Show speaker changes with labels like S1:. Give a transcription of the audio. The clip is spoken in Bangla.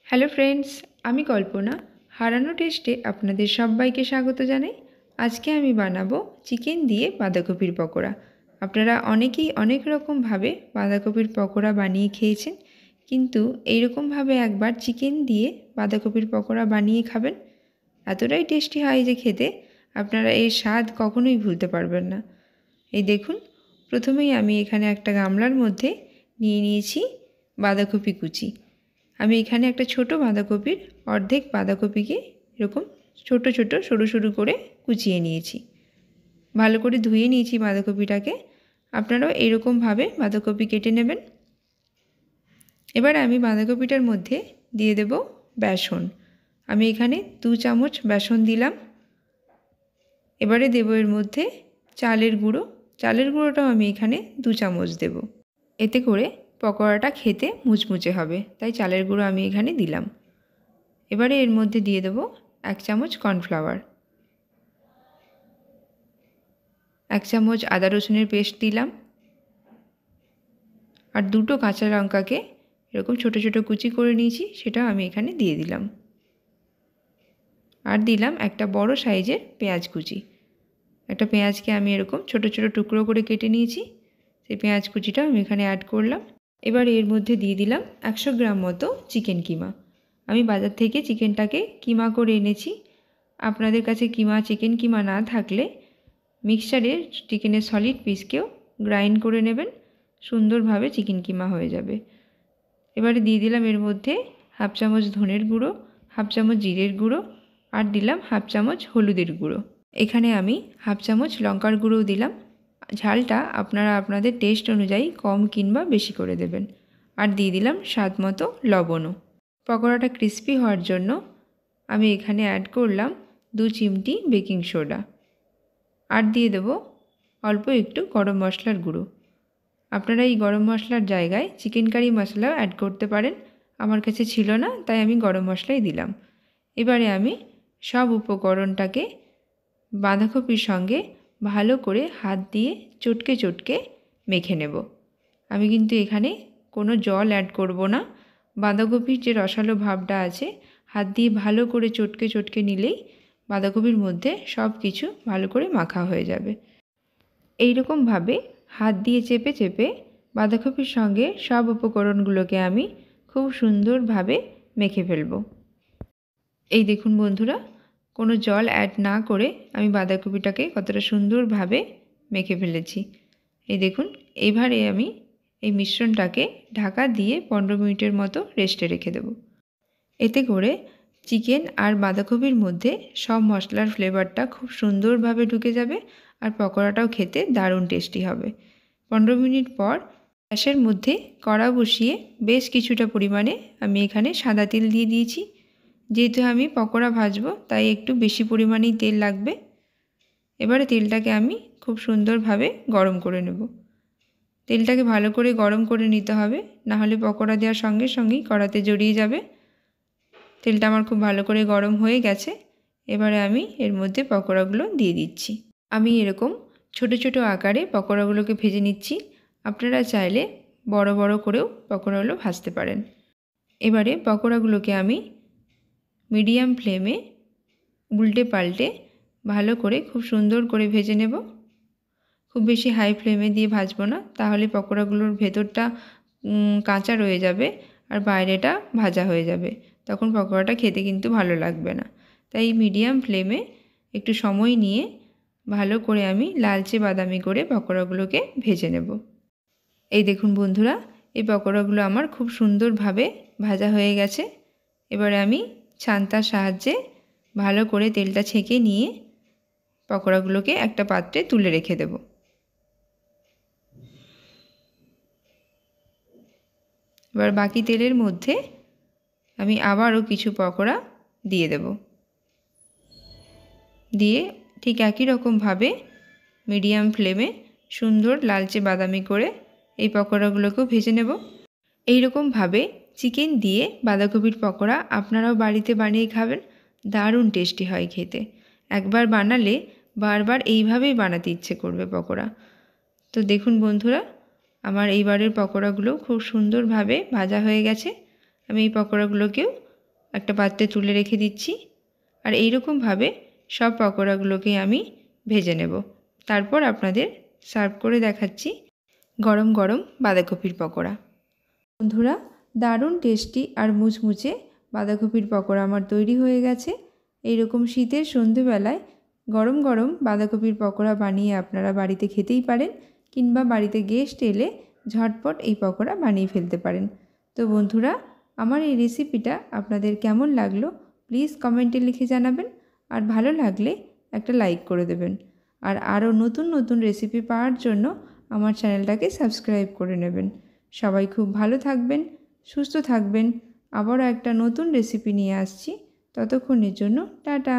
S1: হ্যালো ফ্রেন্ডস, আমি কল্পনা। হারানো টেস্টে আপনাদের সবাইকে স্বাগত জানাই। আজকে আমি বানাবো চিকেন দিয়ে বাঁধাকপির পকোড়া। আপনারা অনেকেই অনেক রকমভাবে বাঁধাকপির পকোড়া বানিয়ে খেয়েছেন, কিন্তু এইরকমভাবে একবার চিকেন দিয়ে বাঁধাকপির পকোড়া বানিয়ে খাবেন। এতটাই টেস্টি হয় যে খেতে আপনারা এর স্বাদ কখনোই ভুলতে পারবেন না। এই দেখুন, প্রথমেই আমি এখানে একটা গামলার মধ্যে নিয়ে নিয়েছি বাঁধাকপি কুচি। আমি এখানে একটা ছোট বাঁধাকপির অর্ধেক বাঁধাকপিকে এরকম ছোট ছোট সরু সরু করে কুচিয়ে নিয়েছি। ভালো করে ধুয়ে নিয়েছি বাঁধাকপিটাকে। আপনারাও এরকমভাবে বাঁধাকপি কেটে নেবেন। এবার আমি বাঁধাকপিটার মধ্যে দিয়ে দেব বেসন। আমি এখানে 2 চামচ বেসন দিলাম। এবারে দেব এর মধ্যে চালের গুঁড়ো। চালের গুঁড়োটাও আমি এখানে 2 চামচ দেব। এতে করে পকোড়াটা খেতে মুচমুচে হবে, তাই চালের গুঁড়ো আমি এখানে দিলাম। এবারে এর মধ্যে দিয়ে দেব 1 চামচ কর্নফ্লাওয়ার, 1 চামচ আদা রসুনের পেস্ট দিলাম, আর 2টো কাঁচা লঙ্কাকে এরকম ছোট ছোট কুচি করে নিয়েছি, সেটাও আমি এখানে দিয়ে দিলাম। আর দিলাম একটা বড় সাইজের পেঁয়াজ কুচি। একটা পেঁয়াজকে আমি এরকম ছোট ছোট টুকরো করে কেটে নিয়েছি, সেই পেঁয়াজ কুচিটাও আমি এখানে অ্যাড করলাম। এবার এর মধ্যে দিয়ে দিলাম 100 গ্রাম মতো চিকেন কিমা। আমি বাজার থেকে চিকেনটাকে কিমা করে এনেছি। আপনাদের কাছে চিকেন কিমা না থাকলে মিক্সচারে চিকেনের সলিড পিসকেও গ্রাইন্ড করে নেবেন, সুন্দরভাবে চিকেন কিমা হয়ে যাবে। এবারে দিয়ে দিলাম এর মধ্যে 1/2 চামচ ধনের গুঁড়ো, 1/2 চামচ জিরের গুঁড়ো, আর দিলাম 1/2 চামচ হলুদের গুঁড়ো। এখানে আমি 1/2 চামচ লঙ্কার গুঁড়োও দিলাম। ঝালটা আপনারা আপনাদের টেস্ট অনুযায়ী কম কিংবা বেশি করে দেবেন। আর দিয়ে দিলাম স্বাদ মতো লবণও। পকোড়াটা ক্রিস্পি হওয়ার জন্য আমি এখানে অ্যাড করলাম 2 চিমটি বেকিং সোডা। আর দিয়ে দেব অল্প একটু গরম মশলার গুঁড়ো। আপনারা এই গরম মশলার জায়গায় চিকেন কারি মশলাও অ্যাড করতে পারেন। আমার কাছে ছিল না, তাই আমি গরম মশলাই দিলাম। এবারে আমি সব উপকরণটাকে বাঁধাকপির সঙ্গে ভালো করে হাত দিয়ে চটকে চটকে মেখে নেব। আমি কিন্তু এখানে কোনো জল অ্যাড করব না। বাঁধাকপির যে রসালো ভাবটা আছে, হাত দিয়ে ভালো করে চটকে চটকে নিলেই বাঁধাকপির মধ্যে সব কিছু ভালো করে মাখা হয়ে যাবে। এইরকমভাবে হাত দিয়ে চেপে চেপে বাঁধাকপির সঙ্গে সব উপকরণগুলোকে আমি খুব সুন্দরভাবে মেখে ফেলব। এই দেখুন বন্ধুরা, কোনো জল অ্যাড না করে আমি বাঁধাকপিটাকে কতটা সুন্দরভাবে মেখে ফেলেছি। এই দেখুন, এইবারে আমি এই মিশ্রণটাকে ঢাকা দিয়ে 15 মিনিটের মতো রেস্টে রেখে দেব। এতে করে চিকেন আর বাঁধাকপির মধ্যে সব মশলার ফ্লেভারটা খুব সুন্দরভাবে ঢুকে যাবে, আর পকোড়াটাও খেতে দারুণ টেস্টি হবে। 15 মিনিট পর গ্যাসের মধ্যে কড়া বসিয়ে বেশ কিছুটা পরিমাণে আমি এখানে সাদা তেল দিয়ে দিয়েছি। যেহেতু আমি পকোড়া ভাজবো, তাই একটু বেশি পরিমাণেই তেল লাগবে। এবারে তেলটাকে আমি খুব সুন্দরভাবে গরম করে নেব। তেলটাকে ভালো করে গরম করে নিতে হবে, না হলে পকোড়া দেওয়ার সঙ্গে সঙ্গেই কড়াতে জড়িয়ে যাবে। তেলটা আমার খুব ভালো করে গরম হয়ে গেছে। এবারে আমি এর মধ্যে পকোড়াগুলো দিয়ে দিচ্ছি। আমি এরকম ছোট ছোট আকারে পকোড়াগুলোকে ভেজে নিচ্ছি। আপনারা চাইলে বড় বড় করেও পকোড়াগুলো ভাজতে পারেন। এবারে পকোড়াগুলোকে আমি মিডিয়াম ফ্লেমে উল্টে পাল্টে ভালো করে খুব সুন্দর করে ভেজে নেব। খুব বেশি হাই ফ্লেমে দিয়ে ভাজবো না, তাহলে পকোড়াগুলোর ভেতরটা কাঁচা রয়ে যাবে আর বাইরেটা ভাজা হয়ে যাবে, তখন পকোড়াটা খেতে কিন্তু ভালো লাগবে না। তাই মিডিয়াম ফ্লেমে একটু সময় নিয়ে ভালো করে আমি লালচে বাদামি করে পকোড়াগুলোকে ভেজে নেব। এই দেখুন বন্ধুরা, এই পকোড়াগুলো আমার খুব সুন্দরভাবে ভাজা হয়ে গেছে। এবারে আমি ছান্তার সাহায্যে ভালো করে তেলটা ছেঁকে নিয়ে পকোড়াগুলোকে একটা পাত্রে তুলে রেখে দেব। এবার বাকি তেলের মধ্যে আমি আবারও কিছু পকোড়া দিয়ে দেব। দিয়ে ঠিক একই রকমভাবে মিডিয়াম ফ্লেমে সুন্দর লালচে বাদামি করে এই পকোড়াগুলোকেও ভেজে নেব। এই রকমভাবে চিকেন দিয়ে বাঁধাকপির পকোড়া আপনারাও বাড়িতে বানিয়ে খাবেন, দারুণ টেস্টি হয় খেতে। একবার বানালে বারবার এইভাবেই বানাতে ইচ্ছে করবে পকোড়া। তো দেখুন বন্ধুরা, আমার এইবারের পকোড়াগুলো খুব সুন্দরভাবে ভাজা হয়ে গেছে। আমি এই পকোড়াগুলোকেও একটা পাত্রে তুলে রেখে দিচ্ছি। আর এই রকমভাবে সব পকোড়াগুলোকে আমি ভেজে নেব। তারপর আপনাদের সার্ভ করে দেখাচ্ছি গরম গরম বাঁধাকপির পকোড়া। বন্ধুরা, দারুণ টেস্টি আর মুচমুচে বাঁধাকপির পকোড়া আমার তৈরি হয়ে গেছে। এইরকম শীতের সন্ধেবেলায় গরম গরম বাঁধাকপির পকোড়া বানিয়ে আপনারা বাড়িতে খেতেই পারেন, কিংবা বাড়িতে গেস্ট এলে ঝটপট এই পকোড়া বানিয়ে ফেলতে পারেন। তো বন্ধুরা, আমার এই রেসিপিটা আপনাদের কেমন লাগলো প্লিজ কমেন্টে লিখে জানাবেন। আর ভালো লাগলে একটা লাইক করে দেবেন। আর আরও নতুন নতুন রেসিপি পাওয়ার জন্য আমার চ্যানেলটাকে সাবস্ক্রাইব করে নেবেন। সবাই খুব ভালো থাকবেন, সুস্থ থাকবেন। আবারও একটা নতুন রেসিপি নিয়ে আসছি। ততক্ষণের জন্য টাটা।